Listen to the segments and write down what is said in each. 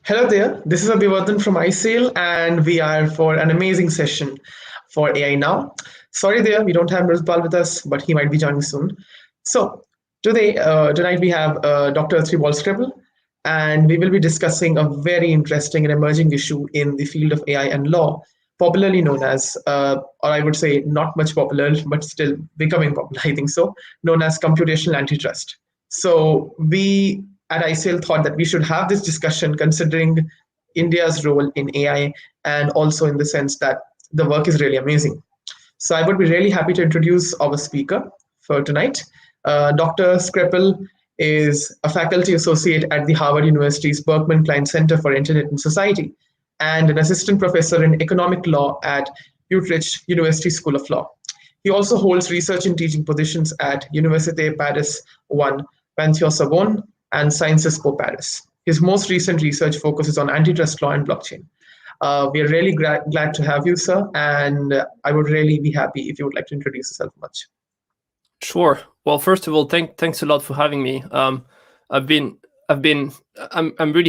Hello there, this is Abhivardhan from ISAIL, and we are for an amazing session for AI Now. Sorry there, we don't have Mirzpal with us, but he might be joining soon. So tonight we have Dr. Thibault Schrepel, and we will be discussing a very interesting and emerging issue in the field of AI and law, popularly known as, or I would say not much popular, but still becoming popular, I think so, known as computational antitrust. So we at ICL thought that we should have this discussion considering India's role in AI and also in the sense that the work is really amazing. So I would be really happy to introduce our speaker for tonight. Dr. Schrepel is a faculty associate at the Harvard University's Berkman Klein Center for Internet and Society and an assistant professor in economic law at Utrecht University School of Law. He also holds research and teaching positions at Université Paris 1, Pantheon-Sorbonne, and Sciences Po Paris. His most recent research focuses on antitrust law and blockchain. We are really glad to have you, sir, and I would really be happy if you would like to introduce yourself much. Sure. Well, first of all, thanks a lot for having me. I'm really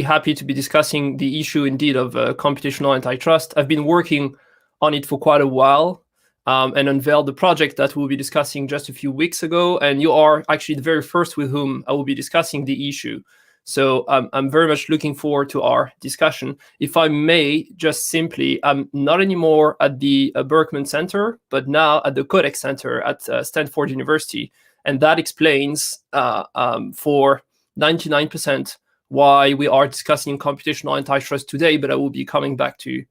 happy to be discussing the issue indeed of computational antitrust. I've been working on it for quite a while and unveiled the project that we'll be discussing just a few weeks ago. And you are actually the very first with whom I will be discussing the issue. So I'm very much looking forward to our discussion. If I may, just simply, I'm not anymore at the Berkman Center, but now at the Codex Center at Stanford University. And that explains for 99% why we are discussing computational antitrust today, but I will be coming back to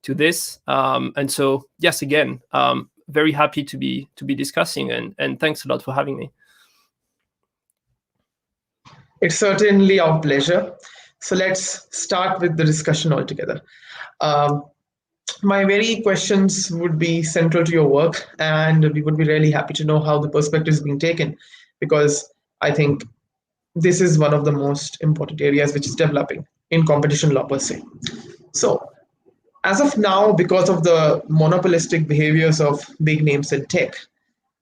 this. And so, yes, again, very happy to be discussing, and thanks a lot for having me. It's certainly our pleasure. So let's start with the discussion altogether. My very questions would be central to your work, and we would be really happy to know how the perspective is being taken, because I think this is one of the most important areas which is developing in competition law per se. So as of now, because of the monopolistic behaviors of big names in tech,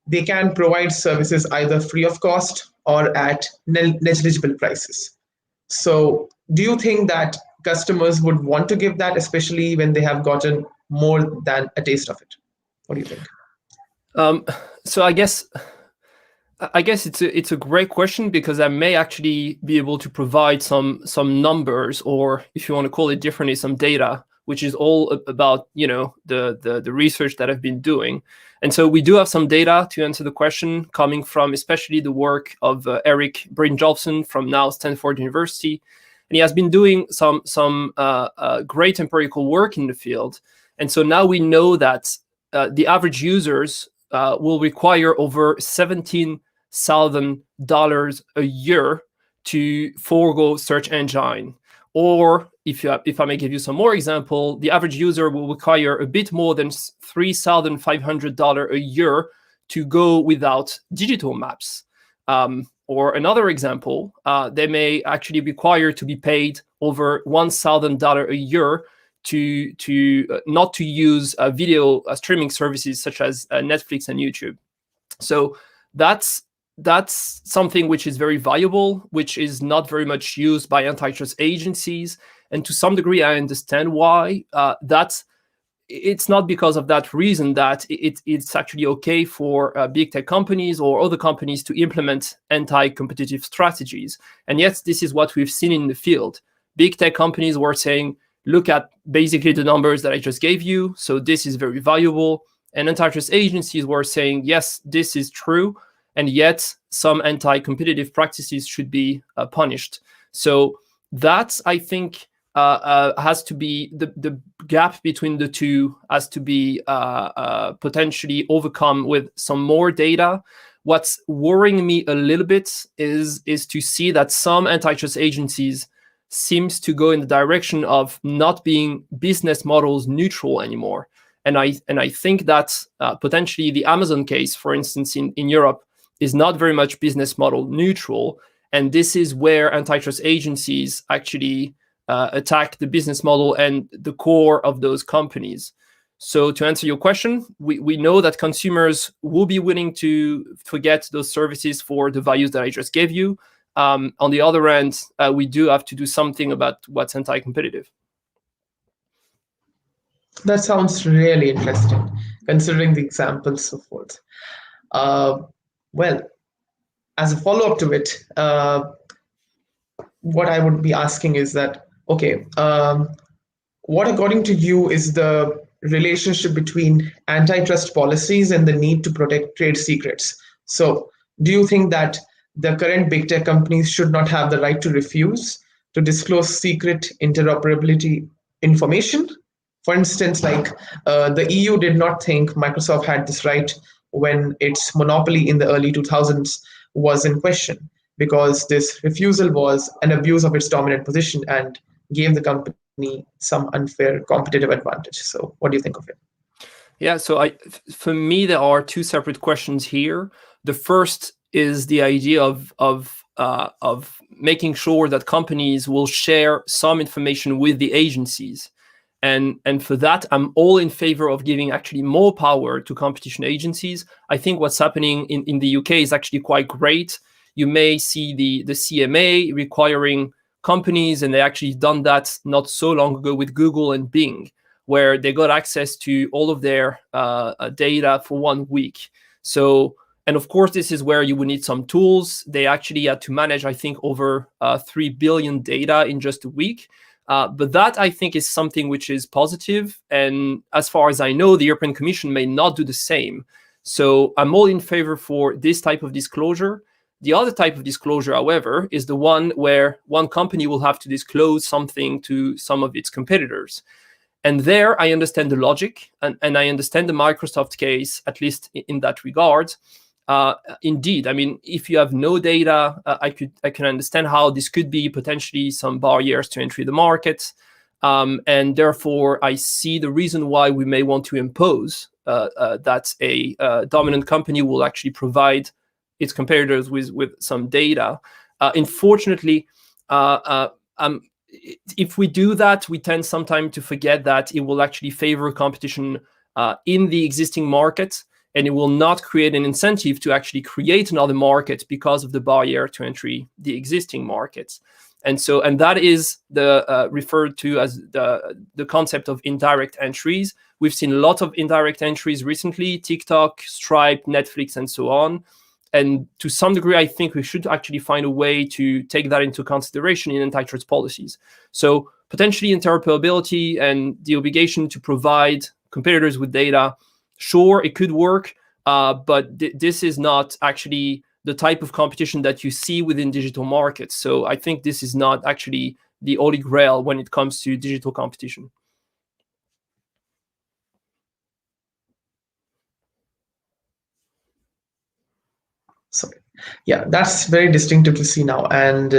they can provide services either free of cost or at negligible prices. So do you think that customers would want to give that, especially when they have gotten more than a taste of it? What do you think? So I guess it's a great question, because I may actually be able to provide some numbers, or if you want to call it differently, some data, which is all about the research that I've been doing. And so we do have some data to answer the question, coming from especially the work of Eric Brynjolfsson from now Stanford University. And he has been doing some great empirical work in the field. And so now we know that the average users will require over $17,000 a year to forego search engine. Or if I may give you some more example, the average user will require a bit more than $3,500 a year to go without digital maps. Or another example, they may actually require to be paid over $1,000 a year to not to use video streaming services such as Netflix and YouTube. So that's something which is very valuable, which is not very much used by antitrust agencies. And to some degree, I understand why. It's not because of that reason that it's actually okay for big tech companies or other companies to implement anti-competitive strategies. And yet, this is what we've seen in the field. Big tech companies were saying, look at basically the numbers that I just gave you. So this is very valuable. And antitrust agencies were saying, yes, this is true. And yet some anti-competitive practices should be punished. So that, I think, has to be the gap between the two has to be potentially overcome with some more data. What's worrying me a little bit is to see that some antitrust agencies seems to go in the direction of not being business models neutral anymore. And I think that potentially the Amazon case, for instance, in Europe, is not very much business model neutral. And this is where antitrust agencies actually attack the business model and the core of those companies. So to answer your question, we know that consumers will be willing to forget those services for the values that I just gave you. on the other end, we do have to do something about what's anti-competitive. That sounds really interesting, considering the examples so forth. Well, as a follow-up to it, what I would be asking is that, okay, what according to you is the relationship between antitrust policies and the need to protect trade secrets? So, do you think that the current big tech companies should not have the right to refuse to disclose secret interoperability information? For instance, like the EU did not think Microsoft had this right when its monopoly in the early 2000s was in question, because this refusal was an abuse of its dominant position and gave the company some unfair competitive advantage. So, what do you think of it? Yeah, so for me, there are two separate questions here. The first is the idea of making sure that companies will share some information with the agencies. And for that, I'm all in favor of giving actually more power to competition agencies. I think what's happening in the UK is actually quite great. You may see the CMA requiring companies, and they actually done that not so long ago with Google and Bing, where they got access to all of their data for 1 week. So, and of course, this is where you would need some tools. They actually had to manage, I think, over 3 billion data in just a week. But that, I think, is something which is positive. And as far as I know, the European Commission may not do the same. So I'm all in favor for this type of disclosure. The other type of disclosure, however, is the one where one company will have to disclose something to some of its competitors. And there, I understand the logic, and I understand the Microsoft case, at least in that regard. Indeed, I mean, if you have no data, I can understand how this could be potentially some barriers to entry the market. And therefore, I see the reason why we may want to impose that a dominant company will actually provide its competitors with some data. Unfortunately, if we do that, we tend sometimes to forget that it will actually favor competition in the existing market, and it will not create an incentive to actually create another market because of the barrier to entry the existing markets. And that is the referred to as the concept of indirect entries. We've seen a lot of indirect entries recently: TikTok, Stripe, Netflix, and so on. And to some degree, I think we should actually find a way to take that into consideration in antitrust policies. So potentially interoperability and the obligation to provide competitors with data, sure, it could work, but this is not actually the type of competition that you see within digital markets. So I think this is not actually the holy grail when it comes to digital competition. So, yeah, that's very distinctive to see now, and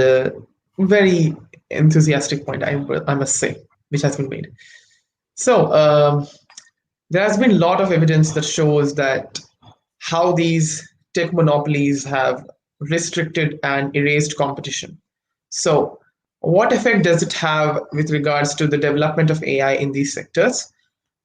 very enthusiastic point, I must say, which has been made. So, there has been a lot of evidence that shows that how these tech monopolies have restricted and erased competition. So, what effect does it have with regards to the development of AI in these sectors?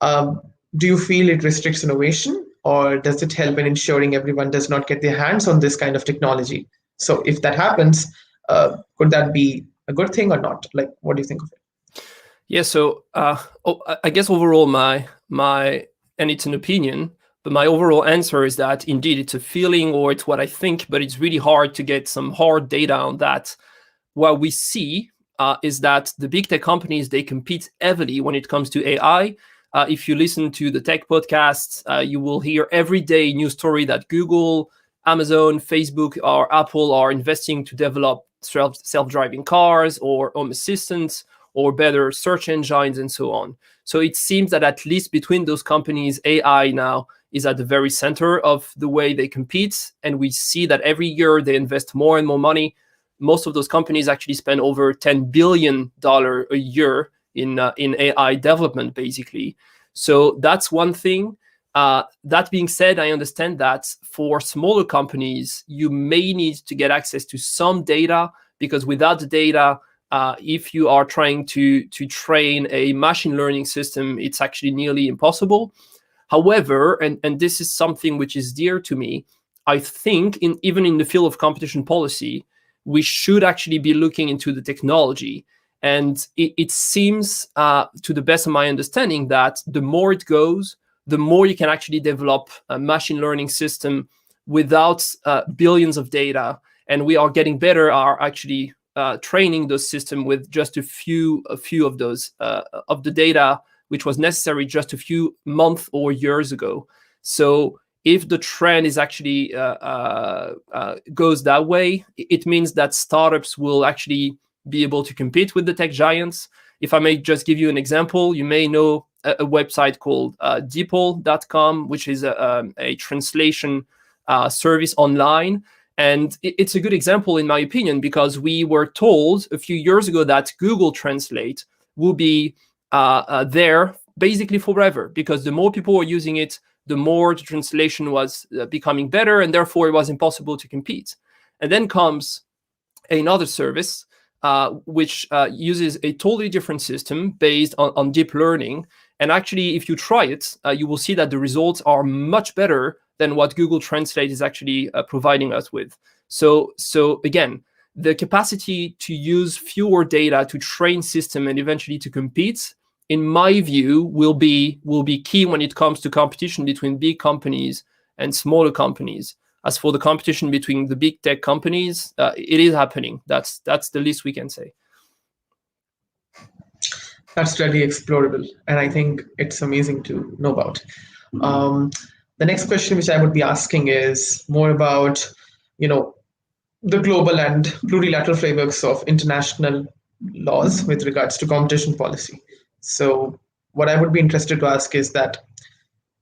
Do you feel it restricts innovation, or does it help in ensuring everyone does not get their hands on this kind of technology? So, if that happens, could that be a good thing or not? Like, what do you think of it? Yeah, so I guess overall and it's an opinion, but my overall answer is that indeed it's a feeling or it's what I think, but it's really hard to get some hard data on that. What we see is that the big tech companies, they compete heavily when it comes to AI. If you listen to the tech podcasts, you will hear every day news story that Google, Amazon, Facebook, or Apple are investing to develop self-driving cars or home assistants or better search engines and so on. So it seems that at least between those companies, AI now is at the very center of the way they compete. And we see that every year they invest more and more money. Most of those companies actually spend over $10 billion a year in AI development, basically. So that's one thing. That being said, I understand that for smaller companies, you may need to get access to some data, because without the data, if you are trying to train a machine learning system, it's actually nearly impossible. However, and this is something which is dear to me, I think even in the field of competition policy, we should actually be looking into the technology. And it seems, to the best of my understanding, that the more it goes, the more you can actually develop a machine learning system without billions of data. And we are getting better are actually training those systems with just a few of those of the data which was necessary just a few months or years ago. So if the trend is actually goes that way, it means that startups will actually be able to compete with the tech giants. If I may just give you an example, you may know a website called Thibault.com, which is a translation service online. And it's a good example, in my opinion, because we were told a few years ago that Google Translate will be there basically forever, because the more people were using it, the more the translation was becoming better, and therefore it was impossible to compete. And then comes another service which uses a totally different system based on deep learning. And actually, if you try it, you will see that the results are much better than what Google Translate is actually providing us with. So again, the capacity to use fewer data to train system and eventually to compete, in my view, will be key when it comes to competition between big companies and smaller companies. As for the competition between the big tech companies, it is happening. That's the least we can say. That's really explorable, and I think it's amazing to know about. The next question which I would be asking is more about, the global and plurilateral frameworks of international laws with regards to competition policy. So what I would be interested to ask is that,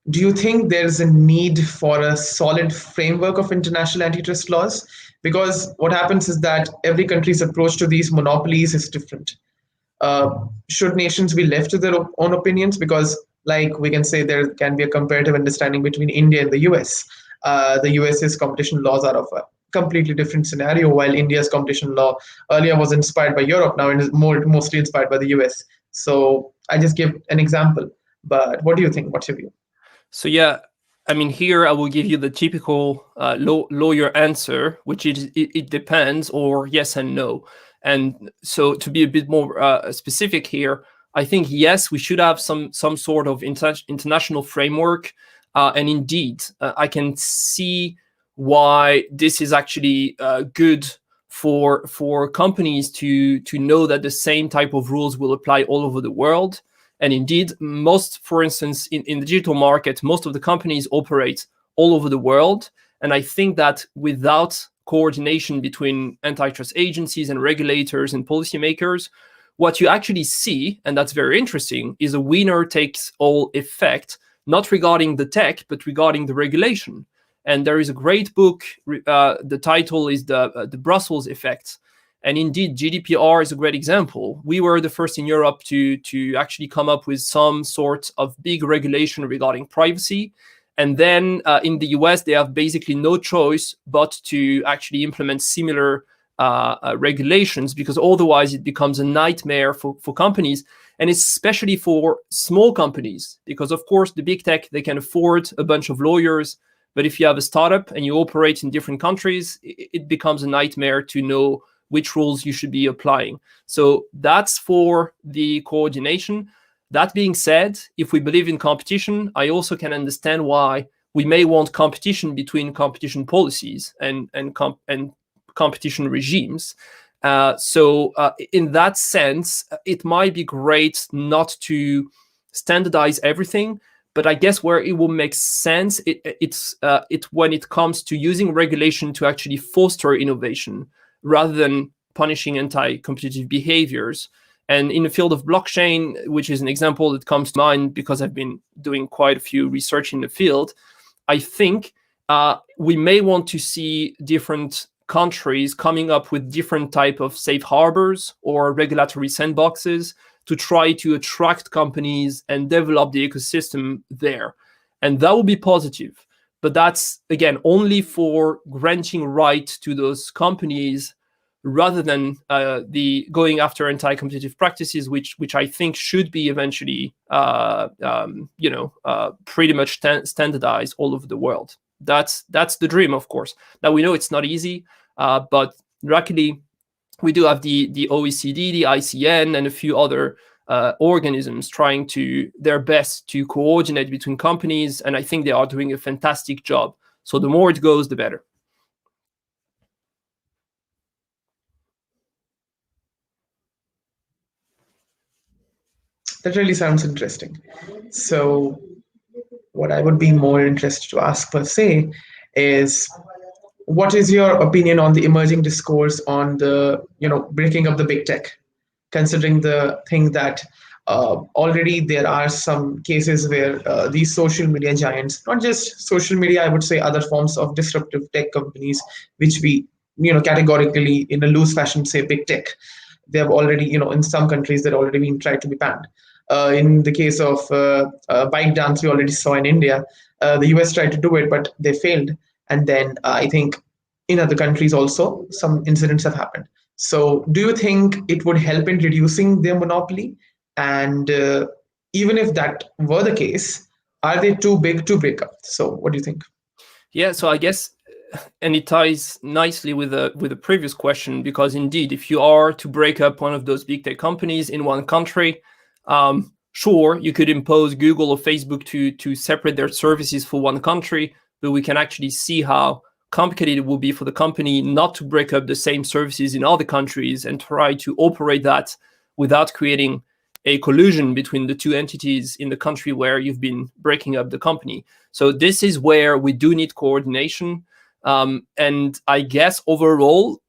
do you think there's a need for a solid framework of international antitrust laws? Because what happens is that every country's approach to these monopolies is different. Should nations be left to their own opinions? Because, like, we can say there can be a comparative understanding between India and the US. The US's competition laws are of a completely different scenario, while India's competition law earlier was inspired by Europe, now it is mostly inspired by the US. So I just give an example. But what do you think? What's your view? So yeah, I mean, here I will give you the typical lawyer answer, which is it depends, or yes and no. And so to be a bit more specific here, I think yes, we should have some sort of international framework. And indeed, I can see why this is actually good for companies to know that the same type of rules will apply all over the world. And indeed, for instance, in the digital market, most of the companies operate all over the world. And I think that without coordination between antitrust agencies and regulators and policymakers, what you actually see, and that's very interesting, is a winner takes all effect, not regarding the tech, but regarding the regulation. And there is a great book, the title is the Brussels Effect. And indeed, GDPR is a great example. We were the first in Europe to actually come up with some sort of big regulation regarding privacy. And then in the US, they have basically no choice but to actually implement similar regulations, because otherwise it becomes a nightmare for companies. And especially for small companies, because of course the big tech, they can afford a bunch of lawyers. But if you have a startup and you operate in different countries, it becomes a nightmare to know which rules you should be applying. So that's for the coordination. That being said, if we believe in competition, I also can understand why we may want competition between competition policies and competition regimes. So in that sense, it might be great not to standardize everything, but I guess where it will make sense, it's when it comes to using regulation to actually foster innovation, rather than punishing anti-competitive behaviors. And in the field of blockchain, which is an example that comes to mind because I've been doing quite a few research in the field, I think we may want to see different countries coming up with different type of safe harbors or regulatory sandboxes to try to attract companies and develop the ecosystem there. And that will be positive. But that's, again, only for granting right to those companies rather than the going after anti-competitive practices, which I think should be eventually, pretty much standardized all over the world. That's the dream, of course. Now we know it's not easy, but luckily, we do have the OECD, the ICN, and a few other organisms trying their best to coordinate between companies, and I think they are doing a fantastic job. So the more it goes, the better. That really sounds interesting. So, what I would be more interested to ask per se is, what is your opinion on the emerging discourse on the breaking up the big tech, considering the thing that already there are some cases where these social media giants, not just social media, I would say other forms of disruptive tech companies, which we categorically in a loose fashion say big tech, they have already, in some countries they're already being tried to be banned. In the case of bike dance, we already saw in India, the US tried to do it, but they failed. And then I think in other countries also some incidents have happened. So do you think it would help in reducing their monopoly? And even if that were the case, are they too big to break up? So what do you think? Yeah, so I guess, and it ties nicely with the previous question, because indeed, if you are to break up one of those big tech companies in one country, sure, you could impose Google or Facebook to separate their services for one country, but we can actually see how complicated it will be for the company not to break up the same services in other countries and try to operate that without creating a collusion between the two entities in the country where you've been breaking up the company. So this is where we do need coordination. And I guess overall,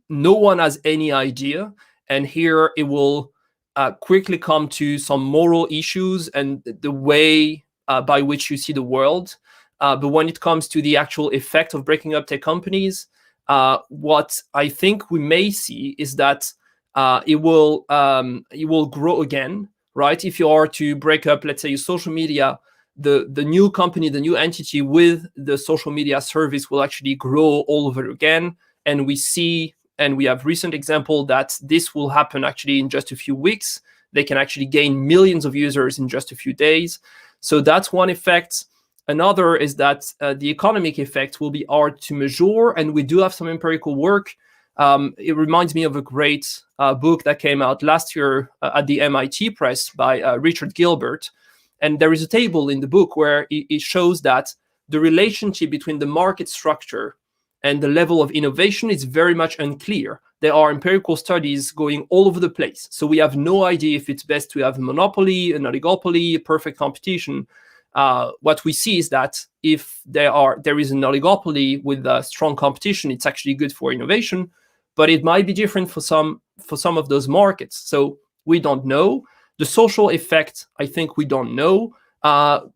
no one has any idea. And here it will quickly come to some moral issues and the way by which you see the world. But when it comes to the actual effect of breaking up tech companies, what I think we may see is that it will grow again, right? If you are to break up, let's say, your social media, the new company, the new entity with the social media service will actually grow all over again. And we see, and we have recent example that this will happen actually in just a few weeks. They can actually gain millions of users in just a few days. So that's one effect. Another is that the economic effect will be hard to measure, and we do have some empirical work. It reminds me of a great book that came out last year at the MIT Press by Richard Gilbert. And there is a table in the book where it shows that the relationship between the market structure and the level of innovation is very much unclear. There are empirical studies going all over the place. So we have no idea if it's best to have a monopoly, an oligopoly, a perfect competition. What we see is that if there is an oligopoly with strong competition, it's actually good for innovation, but it might be different for some of those markets. So we don't know. The social effect, I think we don't know.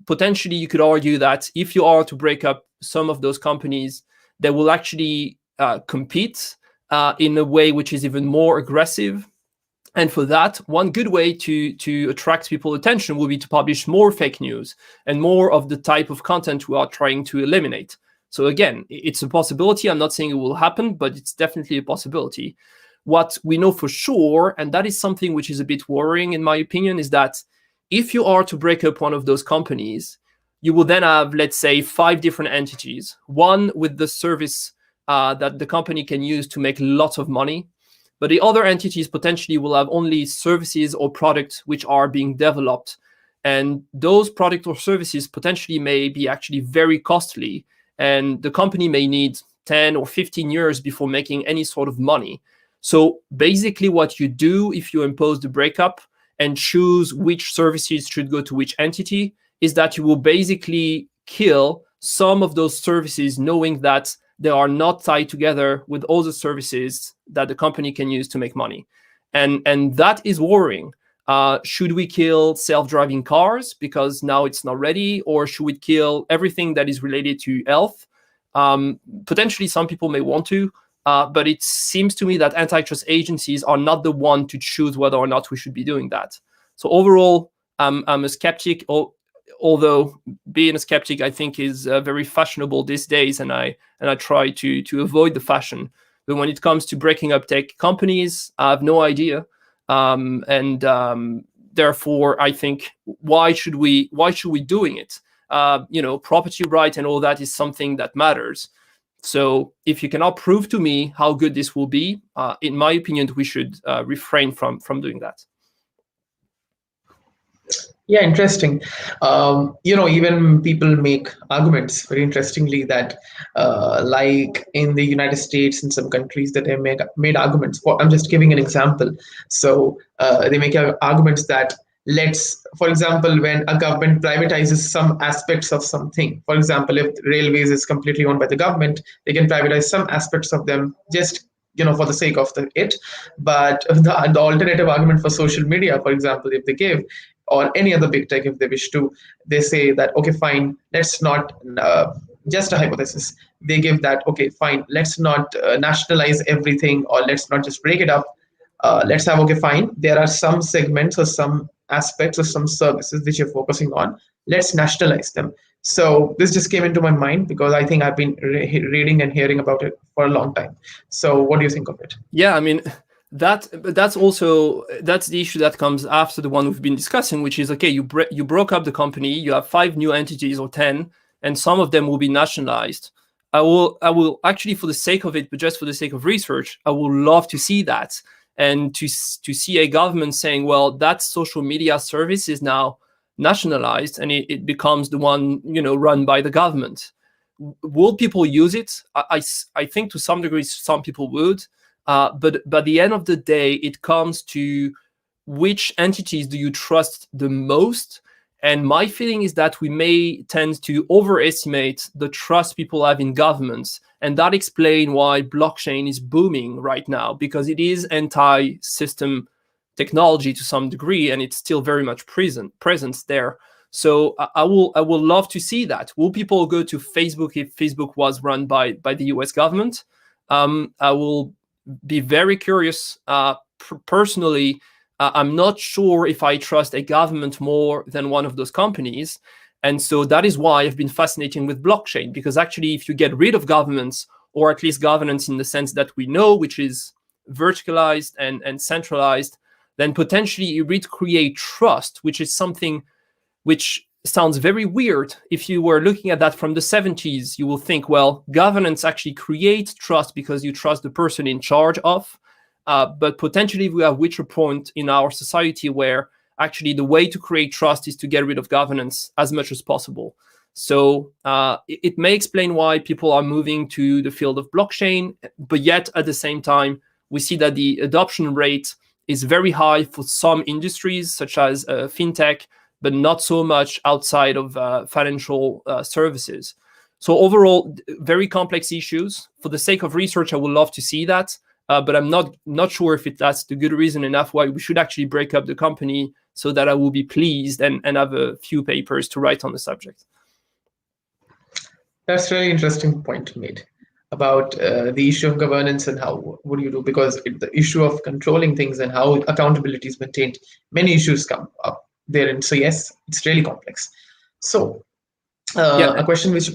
Potentially, you could argue that if you are to break up some of those companies, they will actually compete in a way which is even more aggressive. And for that, one good way to attract people's attention will be to publish more fake news and more of the type of content we are trying to eliminate. So again, it's a possibility. I'm not saying it will happen, but it's definitely a possibility. What we know for sure, and that is something which is a bit worrying in my opinion, is that if you are to break up one of those companies, you will then have, let's say, 5 different entities, one with the service that the company can use to make lots of money. But the other entities potentially will have only services or products which are being developed. And those products or services potentially may be actually very costly. And the company may need 10 or 15 years before making any sort of money. So basically what you do if you impose the breakup and choose which services should go to which entity is that you will basically kill some of those services, knowing that they are not tied together with all the services that the company can use to make money. And that is worrying. Should we kill self-driving cars because now it's not ready? Or should we kill everything that is related to health? Potentially some people may want to, but it seems to me that antitrust agencies are not the one to choose whether or not we should be doing that. So overall, I'm a skeptic, although being a skeptic, I think, is very fashionable these days, and I try to avoid the fashion. But when it comes to breaking up tech companies, I have no idea, therefore, I think why should we doing it? Property right and all that is something that matters. So if you cannot prove to me how good this will be, in my opinion, we should refrain from doing that. Yeah, interesting. Even people make arguments very interestingly that, like in the United States and some countries, that they made arguments. I'm just giving an example. So they make arguments that, for example, when a government privatizes some aspects of something, for example, if railways is completely owned by the government, they can privatize some aspects of them just for the sake of it. But the alternative argument for social media, for example, if they give, or any other big tech if they wish to, they say that, okay, fine, let's not, just a hypothesis, they give that, okay, fine, let's not nationalize everything, or let's not just break it up. Let's have, okay, fine, there are some segments or some aspects or some services which you're focusing on, let's nationalize them. So this just came into my mind because I think I've been reading and hearing about it for a long time. So what do you think of it? Yeah, I mean, that's the issue that comes after the one we've been discussing, which is, okay, you broke up the company, you have 5 new entities or 10, and some of them will be nationalized. I will actually, for the sake of it, but just for the sake of research, I would love to see that, and to see a government saying, well, that social media service is now nationalized and it becomes the one run by the government. Will people use it? I think to some degree some people would. But by the end of the day, it comes to which entities do you trust the most? And my feeling is that we may tend to overestimate the trust people have in governments. And that explains why blockchain is booming right now, because it is anti-system technology to some degree, and it's still very much present there. So I will love to see that. Will people go to Facebook if Facebook was run by the US government? I will be very curious. Personally, I'm not sure if I trust a government more than one of those companies. And so that is why I've been fascinated with blockchain, because actually, if you get rid of governments, or at least governance in the sense that we know, which is verticalized and centralized, then potentially you recreate trust, which is something which sounds very weird. If you were looking at that from the 70s, you will think, well, governance actually creates trust because you trust the person in charge of. But potentially we have reached a point in our society where actually the way to create trust is to get rid of governance as much as possible. So it may explain why people are moving to the field of blockchain, but yet at the same time, we see that the adoption rate is very high for some industries, such as fintech, but not so much outside of financial services. So overall, very complex issues. For the sake of research, I would love to see that, but I'm not sure if that's the good reason enough why we should actually break up the company, so that I will be pleased and have a few papers to write on the subject. That's a really interesting point made about the issue of governance and what do you do, because the issue of controlling things and how accountability is maintained, many issues come up there. And so, yes, it's really complex. So a question which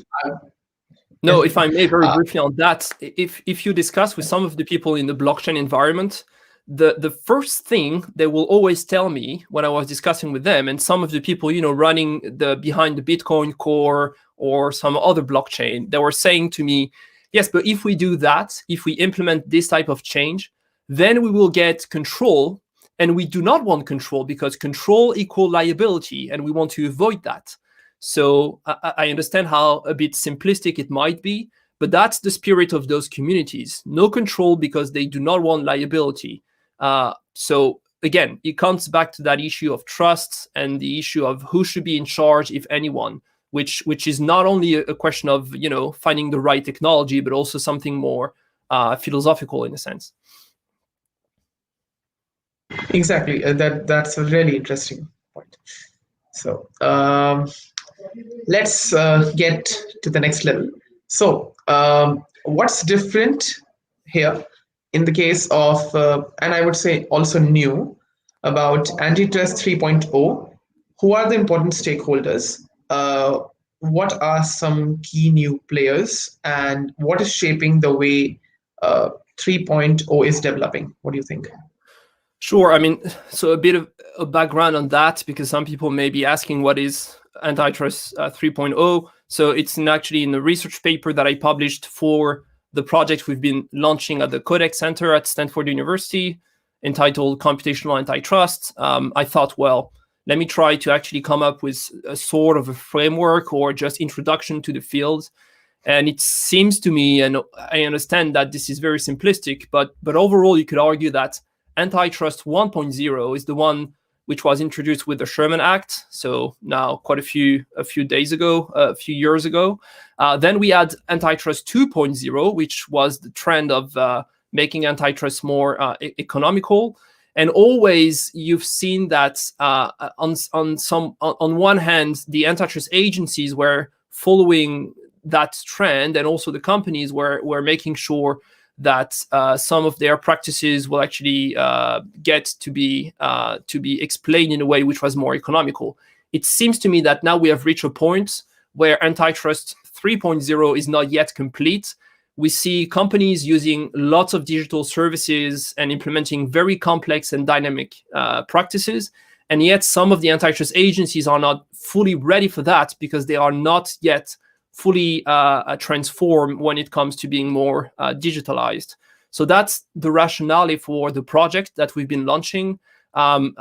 no, if I may very briefly on that, if you discuss with some of the people in the blockchain environment, the first thing they will always tell me when I was discussing with them, and some of the people running behind the Bitcoin core or some other blockchain, they were saying to me, yes, but if we do that, if we implement this type of change, then we will get control, and we do not want control because control equals liability, and we want to avoid that. So I understand how a bit simplistic it might be, but that's the spirit of those communities. No control because they do not want liability. So again, it comes back to that issue of trust and the issue of who should be in charge, if anyone, which is not only a question of finding the right technology, but also something more philosophical in a sense. Exactly. That's a really interesting point. So let's get to the next level. So what's different here in the case of, and I would say also new, about Antitrust 3.0? Who are the important stakeholders? What are some key new players? And what is shaping the way 3.0 is developing? What do you think? Sure. I mean, so a bit of a background on that, because some people may be asking what is antitrust 3.0. So it's actually in a research paper that I published for the project we've been launching at the Codex Center at Stanford University, entitled Computational Antitrust. I thought, well, let me try to actually come up with a sort of a framework or just introduction to the field. And it seems to me, and I understand that this is very simplistic, but overall, you could argue that Antitrust 1.0 is the one which was introduced with the Sherman Act. So now quite a few days ago, a few years ago. Then we had Antitrust 2.0, which was the trend of making antitrust more economical. And always you've seen that on one hand, the antitrust agencies were following that trend, and also the companies were making sure that some of their practices will actually get to be explained in a way which was more economical. It seems to me that now we have reached a point where antitrust 3.0 is not yet complete. We see companies using lots of digital services and implementing very complex and dynamic practices, and yet some of the antitrust agencies are not fully ready for that because they are not yet fully transformed when it comes to being more digitalized. So that's the rationale for the project that we've been launching. I'm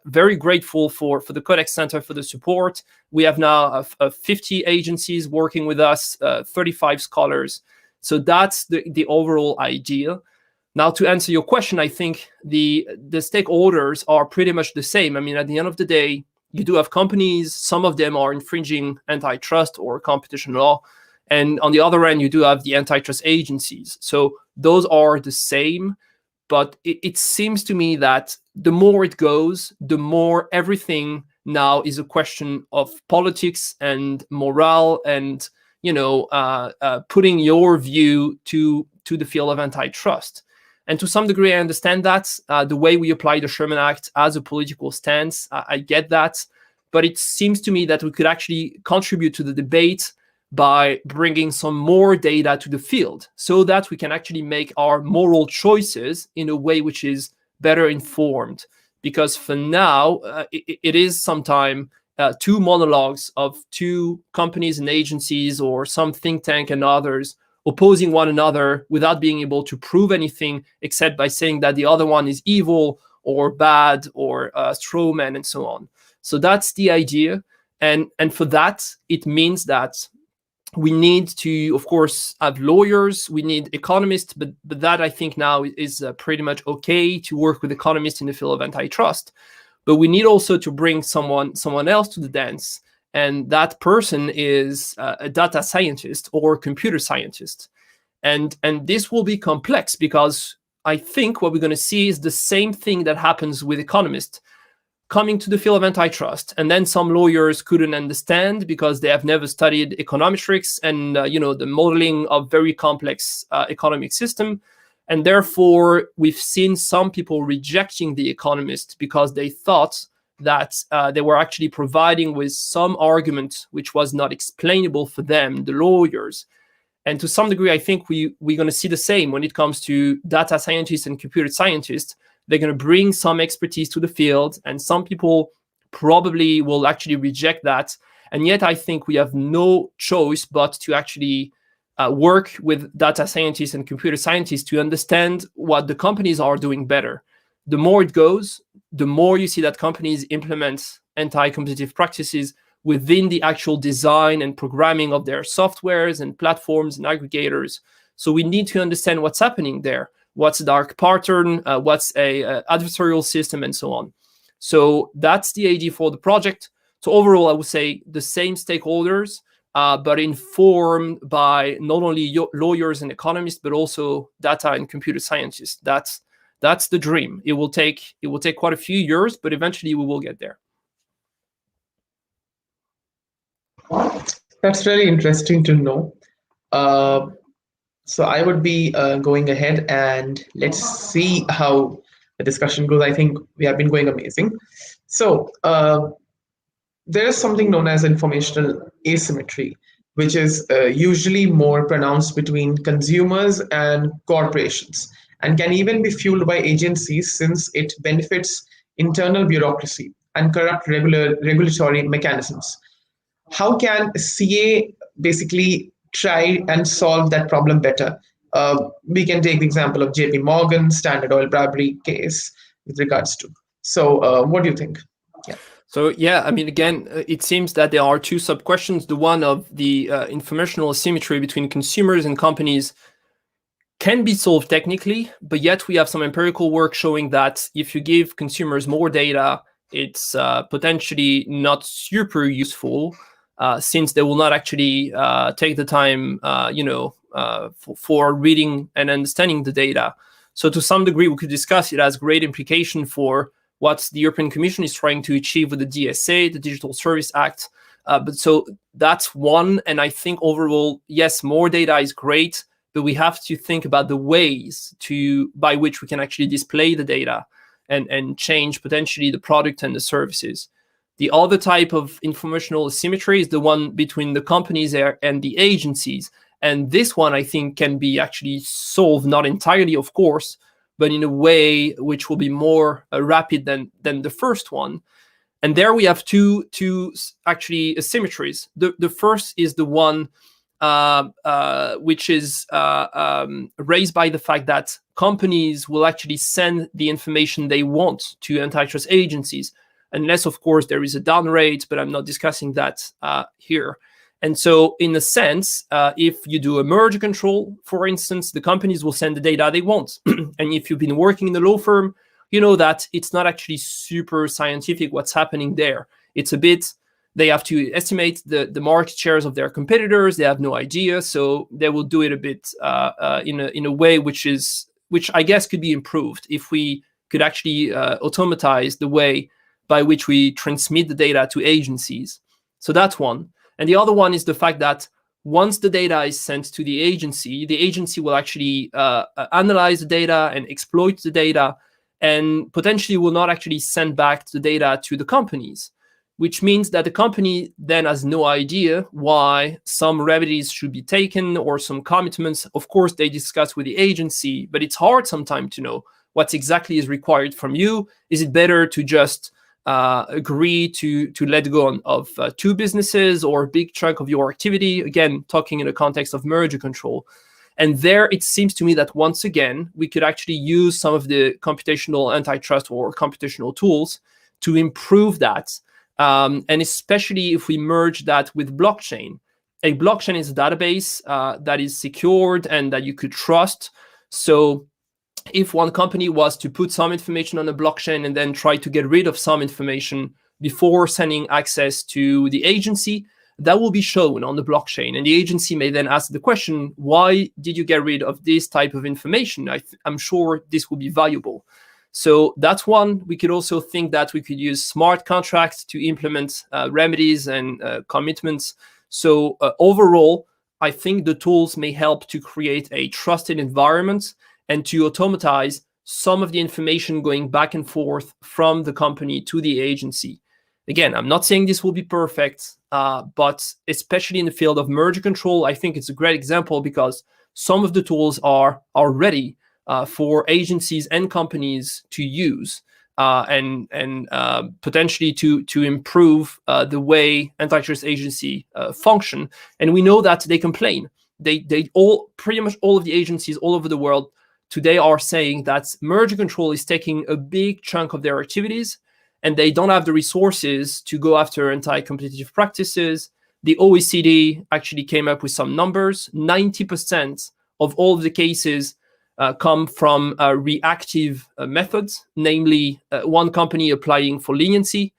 very grateful for the Codex Center for the support. We have now 50 agencies working with us, 35 scholars. So that's the overall idea. Now, to answer your question, I think the stakeholders are pretty much the same. I mean, at the end of the day, you do have companies, some of them are infringing antitrust or competition law. And on the other end, you do have the antitrust agencies. So those are the same. But it seems to me that the more it goes, the more everything now is a question of politics and morale and, putting your view to the field of antitrust. And to some degree, I understand that the way we apply the Sherman Act as a political stance, I get that. But it seems to me that we could actually contribute to the debate by bringing some more data to the field so that we can actually make our moral choices in a way which is better informed. Because for now, it is sometimes two monologues of two companies and agencies or some think tank and others opposing one another without being able to prove anything except by saying that the other one is evil or bad or straw man and so on. So that's the idea. And for that, it means that we need to, of course, have lawyers, we need economists, but that I think now is pretty much okay to work with economists in the field of antitrust. But we need also to bring someone else to the dance. And that person is a data scientist or computer scientist. And this will be complex because I think what we're going to see is the same thing that happens with economists coming to the field of antitrust. And then some lawyers couldn't understand because they have never studied econometrics and the modeling of very complex economic system. And therefore, we've seen some people rejecting the economist because they thought that they were actually providing with some argument which was not explainable for them, the lawyers. And to some degree, I think we're going to see the same when it comes to data scientists and computer scientists. They're going to bring some expertise to the field, and some people probably will actually reject that. And yet I think we have no choice but to actually work with data scientists and computer scientists to understand what the companies are doing better. The more it goes, the more you see that companies implement anti-competitive practices within the actual design and programming of their softwares and platforms and aggregators. So we need to understand what's happening there. What's a dark pattern, what's a adversarial system, and so on. So that's the idea for the project. So overall, I would say the same stakeholders, but informed by not only lawyers and economists, but also data and computer scientists. That's the dream. It will take quite a few years, but eventually we will get there. That's really interesting to know. So I would be going ahead and let's see how the discussion goes. I think we have been going amazing. So there is something known as informational asymmetry, which is usually more pronounced between consumers and corporations. and can even be fueled by agencies since it benefits internal bureaucracy and corrupt regulatory mechanisms. How can CA basically try and solve that problem better? We can take the example of JP Morgan, Standard Oil bribery case with regards to. So, what do you think? Yeah. So yeah, I mean, again, it seems that there are two sub-questions. The one of the informational asymmetry between consumers and companies can be solved technically, but yet we have some empirical work showing that if you give consumers more data, it's potentially not super useful, since they will not actually take the time, for reading and understanding the data. So to some degree, we could discuss it as great implication for what the European Commission is trying to achieve with the DSA, the Digital Service Act. But so that's one, and I think overall, yes, more data is great, but we have to think about the ways by which we can actually display the data and change potentially the product and the services. The other type of informational asymmetry is the one between the companies and the agencies. And this one, I think, can be actually solved, not entirely, of course, but in a way which will be more rapid than the first one. And there we have two actually asymmetries. The first is the one which is raised by the fact that companies will actually send the information they want to antitrust agencies, unless, of course, there is a down rate, but I'm not discussing that here. And so, in a sense, if you do a merger control, for instance, the companies will send the data they want. And if you've been working in a law firm, you know that it's not actually super scientific what's happening there. It's a bit, they have to estimate the market shares of their competitors. They have no idea. So they will do it a bit in a way which I guess could be improved if we could actually automatize the way by which we transmit the data to agencies. So that's one. And the other one is the fact that once the data is sent to the agency will actually analyze the data and exploit the data, and potentially will not actually send back the data to the companies, which means that the company then has no idea why some remedies should be taken or some commitments. Of course, they discuss with the agency, but it's hard sometimes to know what exactly is required from you. Is it better to just agree to let go of two businesses or a big chunk of your activity? Again, talking in the context of merger control. And there, it seems to me that once again, we could actually use some of the computational antitrust or computational tools to improve that. And especially if we merge that with blockchain. A blockchain is a database that is secured and that you could trust. So if one company was to put some information on a blockchain and then try to get rid of some information before sending access to the agency, that will be shown on the blockchain. And the agency may then ask the question, why did you get rid of this type of information? I'm sure this will be valuable. So that's one. We could also think that we could use smart contracts to implement remedies and commitments. So overall, I think the tools may help to create a trusted environment and to automatize some of the information going back and forth from the company to the agency. Again, I'm not saying this will be perfect, but especially in the field of merger control, I think it's a great example because some of the tools are ready for agencies and companies to use and potentially to improve the way antitrust agency function. And we know that they complain. They all, pretty much all of the agencies all over the world today are saying that merger control is taking a big chunk of their activities, and they don't have the resources to go after anti-competitive practices. The OECD actually came up with some numbers. 90% of all of the cases come from reactive methods, namely one company applying for leniency,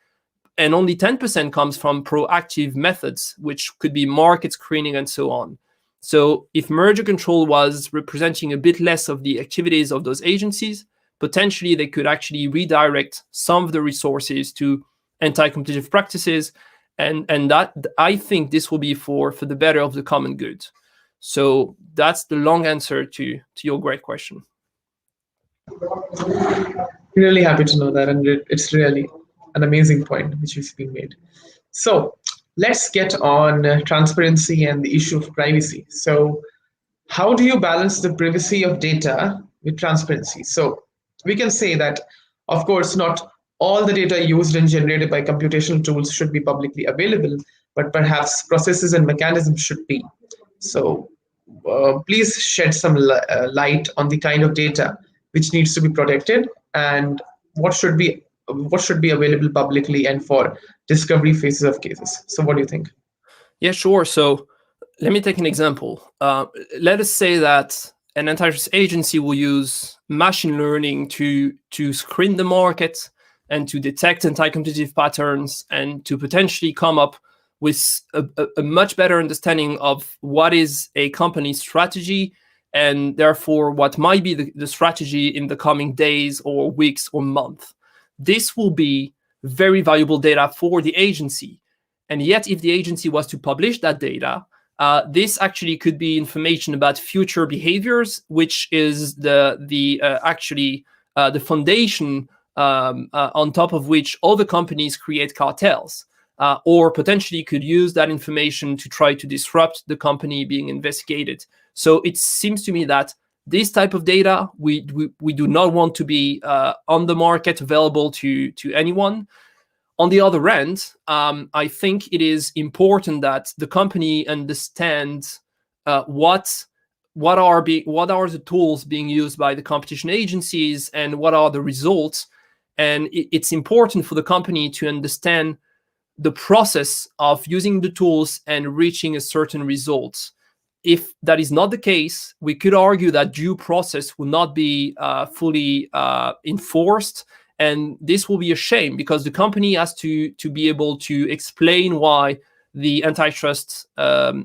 and only 10% comes from proactive methods, which could be market screening and so on. So if merger control was representing a bit less of the activities of those agencies, potentially they could actually redirect some of the resources to anti-competitive practices. And that, I think this will be for the better of the common good. So that's the long answer to your great question. Really happy to know that, and it's really an amazing point which is being made. So let's get on transparency and the issue of privacy. So how do you balance the privacy of data with transparency. So we can say that, of course, not all the data used and generated by computational tools should be publicly available, but perhaps processes and mechanisms should be. So please shed some light on the kind of data which needs to be protected and what should be available publicly and for discovery phases of cases. So what do you think? Yeah, sure. So let me take an example. Let us say that an antitrust agency will use machine learning to screen the market and to detect anti-competitive patterns and to potentially come up with a much better understanding of what is a company's strategy and therefore what might be the strategy in the coming days or weeks or month. This will be very valuable data for the agency. And yet, if the agency was to publish that data, this actually could be information about future behaviors, which is actually the foundation on top of which other companies create cartels, or potentially could use that information to try to disrupt the company being investigated. So it seems to me that this type of data we do not want to be on the market, available to anyone. On the other end, I think it is important that the company understands what are the tools being used by the competition agencies and what are the results. And it's important for the company to understand the process of using the tools and reaching a certain result. If that is not the case, we could argue that due process will not be fully enforced. And this will be a shame because the company has to be able to explain why the antitrust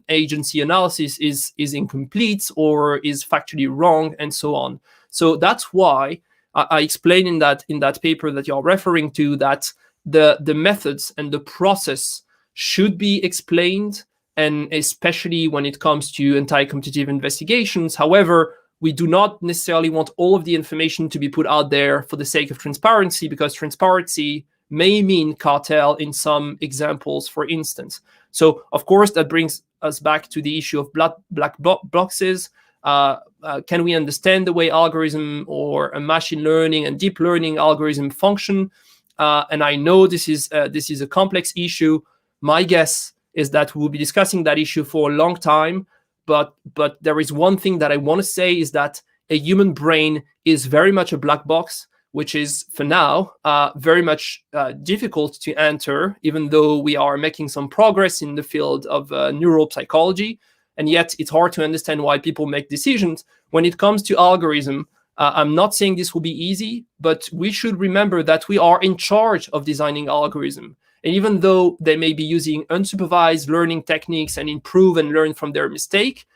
agency analysis is incomplete or is factually wrong and so on. So that's why I explain in that paper that you're referring to that the methods and the process should be explained, and especially when it comes to anti-competitive investigations. However, we do not necessarily want all of the information to be put out there for the sake of transparency, because transparency may mean cartel in some examples, for instance. So, of course, that brings us back to the issue of black boxes. Can we understand the way algorithm or a machine learning and deep learning algorithm function? And I know this is a complex issue. My guess is that we'll be discussing that issue for a long time. But there is one thing that I want to say is that a human brain is very much a black box, which is, for now, very much difficult to enter, even though we are making some progress in the field of neuropsychology. And yet it's hard to understand why people make decisions. When it comes to algorithm, I'm not saying this will be easy, but we should remember that we are in charge of designing algorithm. And even though they may be using unsupervised learning techniques and improve and learn from their mistake,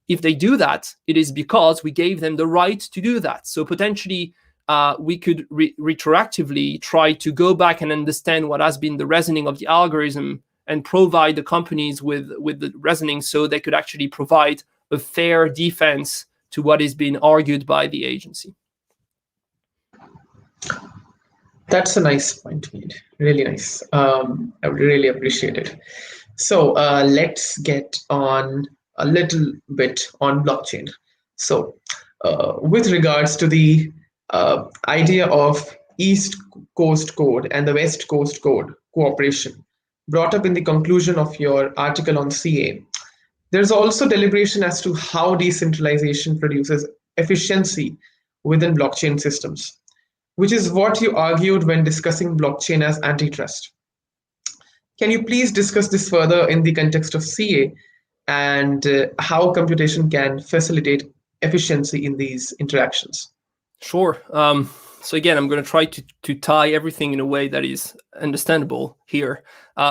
if they do that, it is because we gave them the right to do that. So potentially, we could retroactively try to go back and understand what has been the reasoning of the algorithm and provide the companies with the reasoning so they could actually provide a fair defense to what is being argued by the agency. That's a nice point made. Really nice. I would really appreciate it. So let's get on a little bit on blockchain. So with regards to the idea of East Coast Code and the West Coast Code cooperation brought up in the conclusion of your article on CA, there's also deliberation as to how decentralization produces efficiency within blockchain systems, which is what you argued when discussing blockchain as antitrust. Can you please discuss this further in the context of CA and how computation can facilitate efficiency in these interactions? Sure. So again, I'm going to try to tie everything in a way that is understandable here.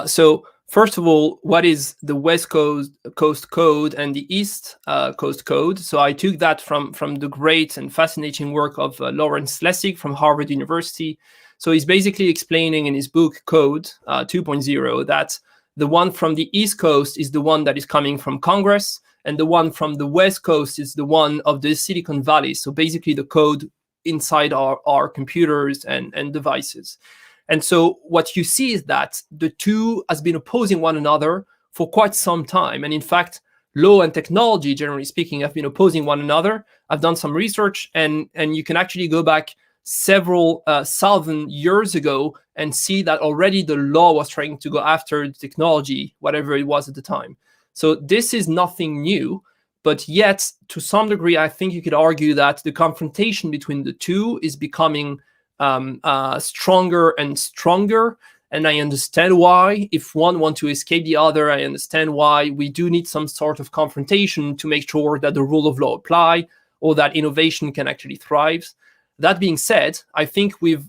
So first of all, what is the West Coast Code and the East Coast Code? So I took that from the great and fascinating work of Lawrence Lessig from Harvard University. So he's basically explaining in his book Code 2.0 that the one from the East Coast is the one that is coming from Congress, and the one from the West Coast is the one of the Silicon Valley. So basically the code inside our computers and devices. And so what you see is that the two has been opposing one another for quite some time. And in fact, law and technology, generally speaking, have been opposing one another. I've done some research, and you can actually go back several thousand years ago and see that already the law was trying to go after the technology, whatever it was at the time. So this is nothing new, but yet to some degree, I think you could argue that the confrontation between the two is becoming stronger and stronger. And I understand why. If one wants to escape the other, I understand why. We do need some sort of confrontation to make sure that the rule of law apply or that innovation can actually thrive. That being said, I think we've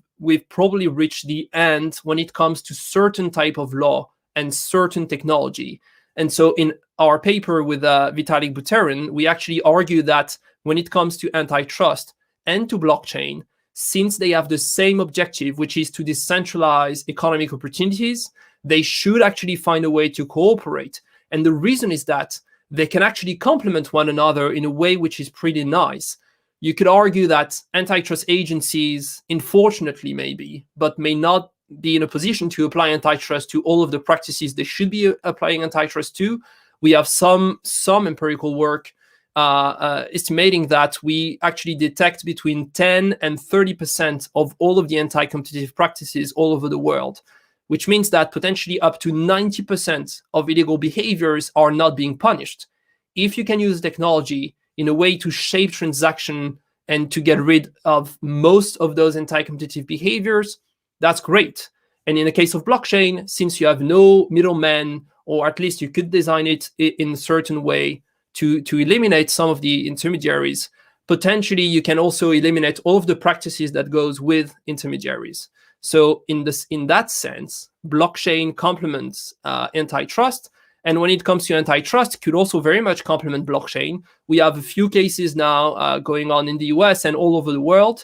probably reached the end when it comes to certain type of law and certain technology. And so in our paper with Vitalik Buterin, we actually argue that when it comes to antitrust and to blockchain, since they have the same objective, which is to decentralize economic opportunities, they should actually find a way to cooperate. And the reason is that they can actually complement one another in a way which is pretty nice. You could argue that antitrust agencies, unfortunately maybe, but may not be in a position to apply antitrust to all of the practices they should be applying antitrust to. We have some empirical work estimating that we actually detect between 10 and 30% of all of the anti-competitive practices all over the world, which means that potentially up to 90% of illegal behaviors are not being punished. If you can use technology in a way to shape transaction and to get rid of most of those anti-competitive behaviors, that's great. And in the case of blockchain, since you have no middleman, or at least you could design it in a certain way to eliminate some of the intermediaries, potentially you can also eliminate all of the practices that goes with intermediaries. So in that sense, blockchain complements antitrust. And when it comes to antitrust, it could also very much complement blockchain. We have a few cases now going on in the US and all over the world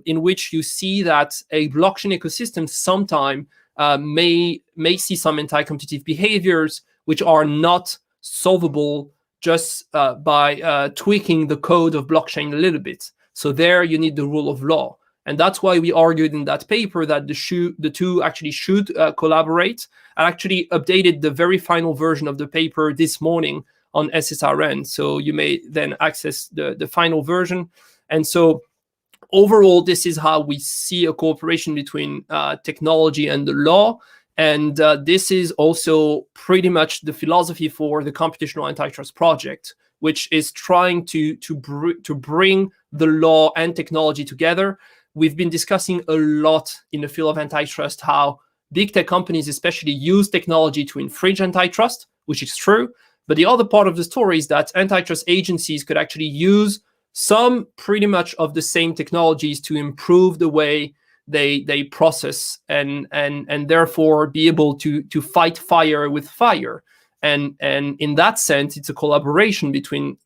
in which you see that a blockchain ecosystem sometime may see some anti-competitive behaviors which are not solvable just by tweaking the code of blockchain a little bit. So there you need the rule of law. And that's why we argued in that paper that the two actually should collaborate. I actually updated the very final version of the paper this morning on SSRN. So you may then access the final version. And so overall, this is how we see a cooperation between technology and the law. And this is also pretty much the philosophy for the Computational Antitrust Project, which is trying to bring the law and technology together. We've been discussing a lot in the field of antitrust how big tech companies especially use technology to infringe antitrust, which is true. But the other part of the story is that antitrust agencies could actually use some pretty much of the same technologies to improve the way they process and therefore be able to fight fire with fire. And in that sense, it's a collaboration between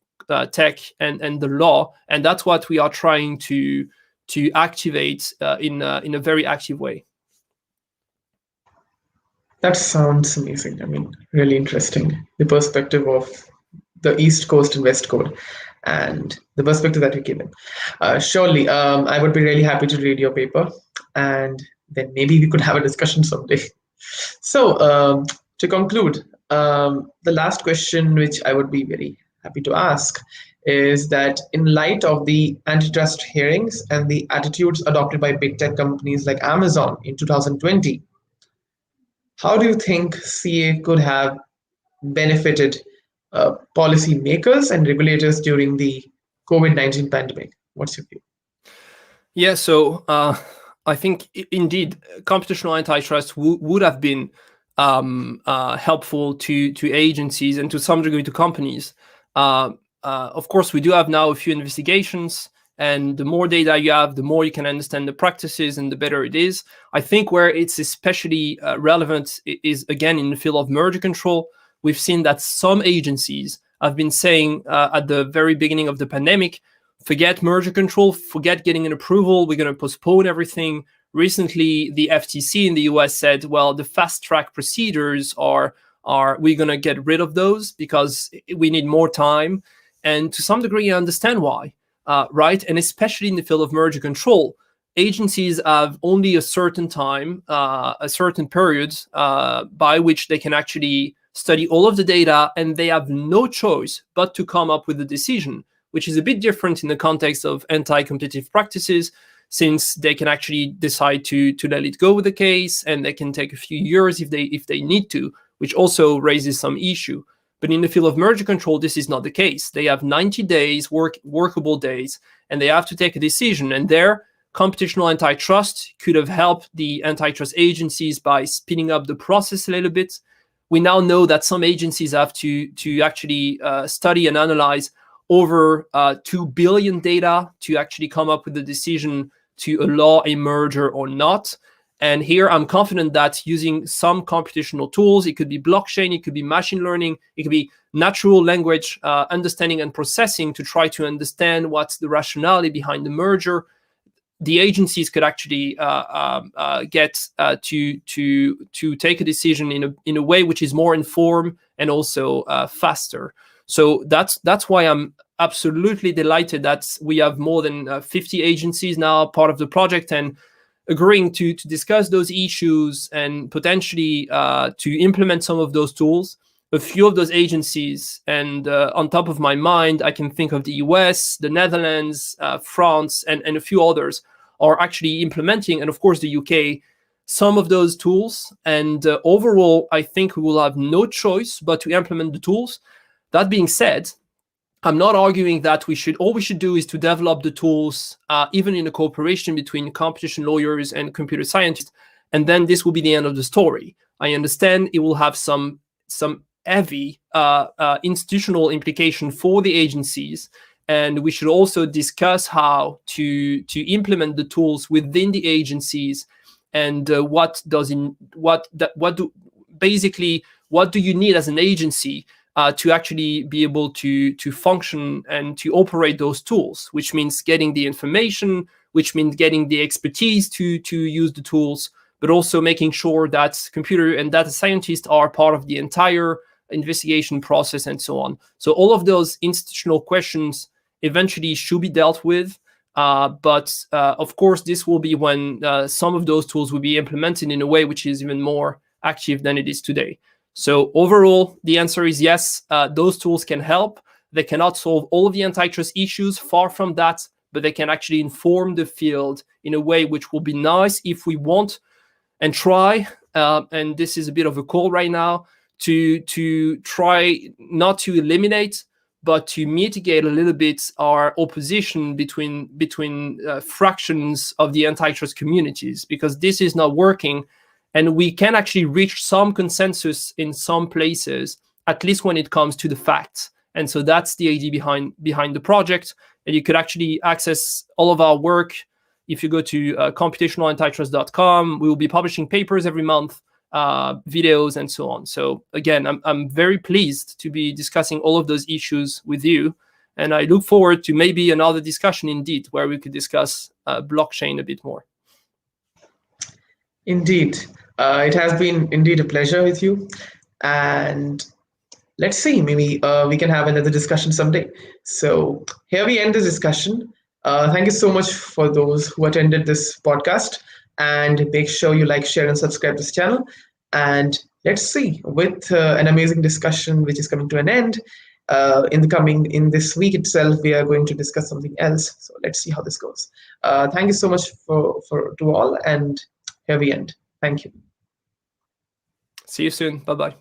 tech and the law. And that's what we are trying to activate in a very active way. That sounds amazing. I mean, really interesting. The perspective of the East Coast and West Coast and the perspective that we given. Surely, I would be really happy to read your paper, and then maybe we could have a discussion someday. So, to conclude, the last question, which I would be very happy to ask, is that in light of the antitrust hearings and the attitudes adopted by big tech companies like Amazon in 2020, how do you think CA could have benefited policymakers and regulators during the COVID-19 pandemic? What's your view? Yeah, so I think indeed computational antitrust would have been helpful to agencies and to some degree to companies. Of course, we do have now a few investigations, and the more data you have, the more you can understand the practices and the better it is. I think where it's especially relevant is, again, in the field of merger control. We've seen that some agencies have been saying at the very beginning of the pandemic, forget merger control, forget getting an approval, we're going to postpone everything. Recently, the FTC in the US said, well, the fast track procedures are we're going to get rid of those because we need more time. And to some degree, I understand why, right? And especially in the field of merger control, agencies have only a certain time, a certain period by which they can actually study all of the data, and they have no choice but to come up with a decision, which is a bit different in the context of anti-competitive practices, since they can actually decide to let it go with the case, and they can take a few years if they need to, which also raises some issue. But in the field of merger control, this is not the case. They have 90 days, workable days, and they have to take a decision. And there, computational antitrust could have helped the antitrust agencies by speeding up the process a little bit. We now know that some agencies have to actually study and analyze over 2 billion data to actually come up with a decision to allow a merger or not. And here I'm confident that using some computational tools, it could be blockchain, it could be machine learning, it could be natural language understanding and processing to try to understand what's the rationality behind the merger, the agencies could actually get to take a decision in a way which is more informed and also faster. So that's why I'm absolutely delighted that we have more than 50 agencies now part of the project and agreeing to discuss those issues and potentially to implement some of those tools. A few of those agencies, and on top of my mind, I can think of the US, the Netherlands, France, and a few others are actually implementing, and of course the UK, some of those tools. And overall, I think we will have no choice but to implement the tools. That being said, I'm not arguing that all we should do is to develop the tools, even in a cooperation between competition lawyers and computer scientists, and then this will be the end of the story. I understand it will have some heavy institutional implication for the agencies, and we should also discuss how to implement the tools within the agencies, and what do you need as an agency to actually be able to function and to operate those tools, which means getting the information, which means getting the expertise to use the tools, but also making sure that computer and data scientists are part of the entire investigation process and so on. So all of those institutional questions eventually should be dealt with. But of course, this will be when some of those tools will be implemented in a way which is even more active than it is today. So overall, the answer is yes, those tools can help. They cannot solve all of the antitrust issues, far from that, but they can actually inform the field in a way which will be nice if we want and try, and this is a bit of a call right now, to try not to eliminate, but to mitigate a little bit our opposition between fractions of the antitrust communities, because this is not working. And we can actually reach some consensus in some places, at least when it comes to the facts. And so that's the idea behind the project. And you could actually access all of our work if you go to computationalantitrust.com. We will be publishing papers every month, videos, and so on. So again, I'm very pleased to be discussing all of those issues with you. And I look forward to maybe another discussion indeed, where we could discuss blockchain a bit more. Indeed. It has been indeed a pleasure with you. And let's see, maybe we can have another discussion someday. So here we end this discussion. Thank you so much for those who attended this podcast. And make sure you like, share, and subscribe to this channel. And let's see, with an amazing discussion which is coming to an end, in this week itself, we are going to discuss something else. So let's see how this goes. Thank you so much to all, and here we end. Thank you. See you soon. Bye-bye.